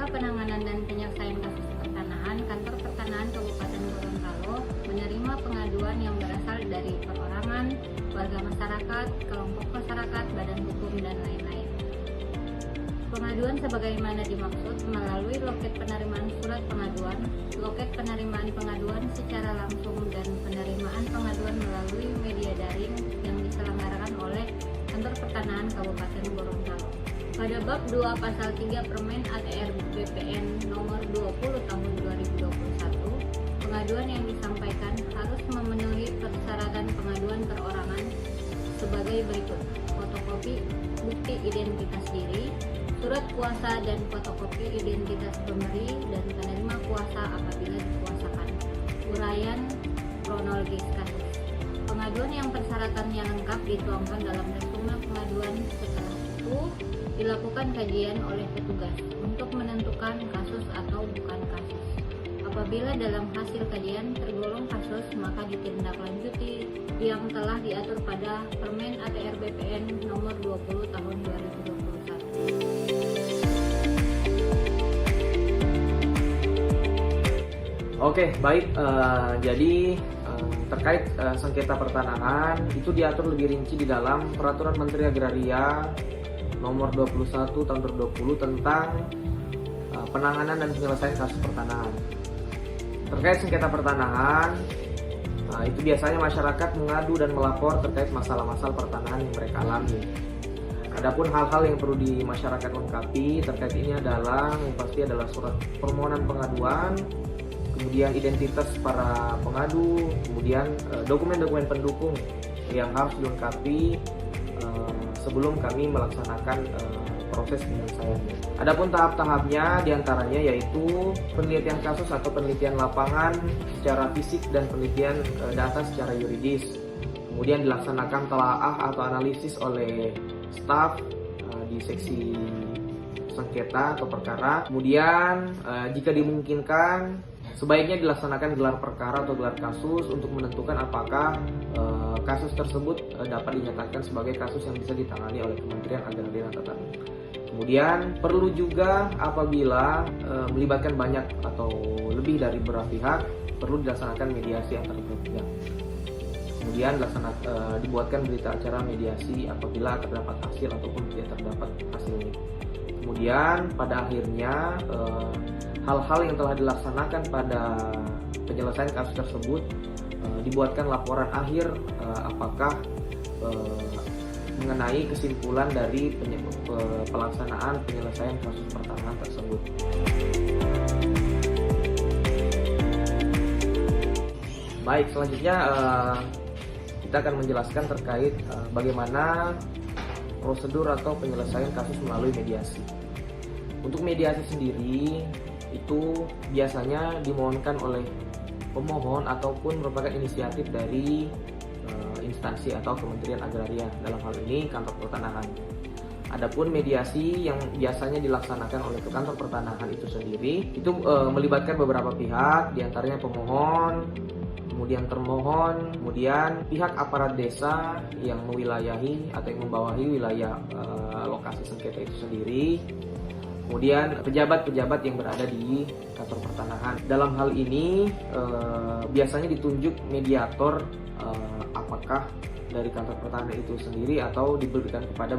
Kerangka penanganan dan penyelesaian kasus pertanahan, Kantor Pertanahan Kabupaten Gorontalo menerima pengaduan yang berasal dari perorangan, warga masyarakat, kelompok masyarakat, badan hukum, dan lain-lain. Pengaduan sebagaimana dimaksud melalui loket penerimaan surat pengaduan, loket penerimaan pengaduan secara langsung, dan penerimaan pengaduan melalui media daring yang diselenggarakan oleh Kantor Pertanahan Kabupaten Gorontalo. Pada bab 2 pasal 3 Permen ATR BPN nomor 20 tahun 2021, pengaduan yang disampaikan harus memenuhi persyaratan pengaduan perorangan sebagai berikut: fotokopi bukti identitas diri, surat kuasa dan fotokopi identitas pemberi dan penerima kuasa apabila dikuasakan. Uraian kronologis kasus. Pengaduan yang persyaratannya lengkap dituangkan dalam resume pengaduan. Setelah itu dilakukan kajian oleh petugas untuk menentukan kasus atau bukan kasus. Apabila dalam hasil kajian tergolong kasus, maka ditindaklanjuti yang telah diatur pada Permen ATR BPN nomor 20 tahun 2021. Oke, baik. Jadi terkait sengketa pertanahan itu diatur lebih rinci di dalam Peraturan Menteri Agraria nomor 21 tahun 2020 tentang penanganan dan penyelesaian kasus pertanahan. Terkait sengketa pertanahan, itu biasanya masyarakat mengadu dan melapor terkait masalah-masalah pertanahan yang mereka alami. Adapun hal-hal yang perlu di masyarakat lengkapi terkait ini adalah yang pasti adalah surat permohonan pengaduan, kemudian identitas para pengadu, kemudian dokumen-dokumen pendukung yang harus dilengkapi sebelum kami melaksanakan proses penyelesaiannya. Adapun tahap-tahapnya diantaranya yaitu penelitian kasus atau penelitian lapangan secara fisik dan penelitian data secara yuridis. Kemudian dilaksanakan telaah atau analisis oleh staf di seksi sengketa atau perkara. Kemudian jika dimungkinkan sebaiknya dilaksanakan gelar perkara atau gelar kasus untuk menentukan apakah kasus tersebut dapat dinyatakan sebagai kasus yang bisa ditangani oleh Kementerian Agraria dan Tata Ruang. Kemudian perlu juga apabila melibatkan banyak atau lebih dari beberapa pihak, perlu dilaksanakan mediasi antar pihak. Kemudian dibuatkan berita acara mediasi apabila terdapat hasil ataupun tidak terdapat hasilnya. Kemudian pada akhirnya hal-hal yang telah dilaksanakan pada penyelesaian kasus tersebut dibuatkan laporan akhir apakah mengenai kesimpulan dari pelaksanaan penyelesaian kasus pertanahan tersebut. Baik, selanjutnya kita akan menjelaskan terkait bagaimana prosedur atau penyelesaian kasus melalui mediasi. Untuk mediasi sendiri itu biasanya dimohonkan oleh pemohon ataupun merupakan inisiatif dari instansi atau Kementerian Agraria, dalam hal ini Kantor Pertanahan. Adapun mediasi yang biasanya dilaksanakan oleh Kantor Pertanahan itu sendiri itu melibatkan beberapa pihak, diantaranya pemohon, kemudian termohon, kemudian pihak aparat desa yang mewilayahi atau yang membawahi wilayah lokasi sengketa itu sendiri, kemudian pejabat-pejabat yang berada di Kantor Pertanahan. Dalam hal ini biasanya ditunjuk mediator, apakah dari Kantor Pertanahan itu sendiri atau diberikan kepada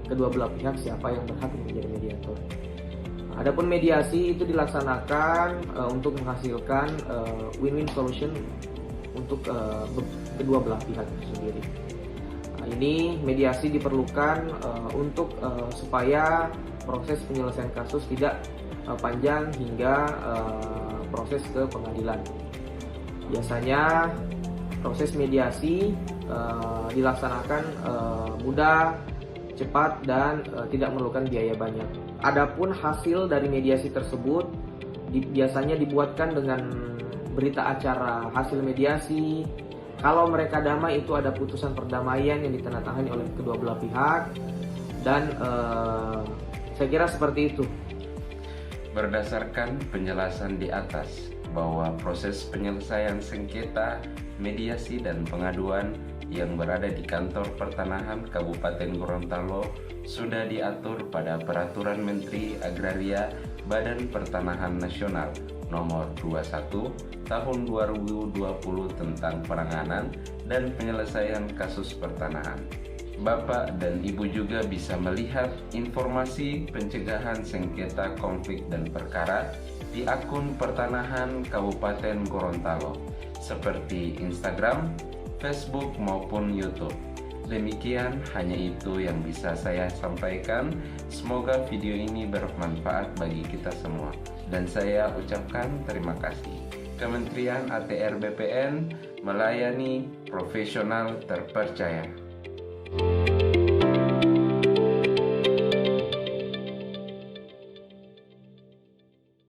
kedua belah pihak siapa yang berhak menjadi mediator. Adapun mediasi itu dilaksanakan untuk menghasilkan win-win solution untuk kedua belah pihak itu sendiri. Ini mediasi diperlukan untuk supaya proses penyelesaian kasus tidak panjang hingga proses ke pengadilan. Biasanya proses mediasi dilaksanakan mudah, cepat, dan tidak memerlukan biaya banyak. Adapun hasil dari mediasi tersebut biasanya dibuatkan dengan berita acara hasil mediasi. Kalau mereka damai, itu ada putusan perdamaian yang ditandatangani oleh kedua belah pihak, dan saya kira seperti itu. Berdasarkan penjelasan di atas bahwa proses penyelesaian sengketa, mediasi, dan pengaduan yang berada di kantor pertanahan Kabupaten Gorontalo sudah diatur pada Peraturan Menteri Agraria Badan Pertanahan Nasional Nomor 21 Tahun 2020 tentang penanganan dan penyelesaian kasus pertanahan. Bapak dan Ibu juga bisa melihat informasi pencegahan sengketa konflik dan perkara di akun pertanahan Kabupaten Gorontalo seperti Instagram, Facebook maupun YouTube. Demikian, hanya itu yang bisa saya sampaikan. Semoga video ini bermanfaat bagi kita semua. Dan saya ucapkan terima kasih. Kementerian ATR BPN melayani profesional terpercaya.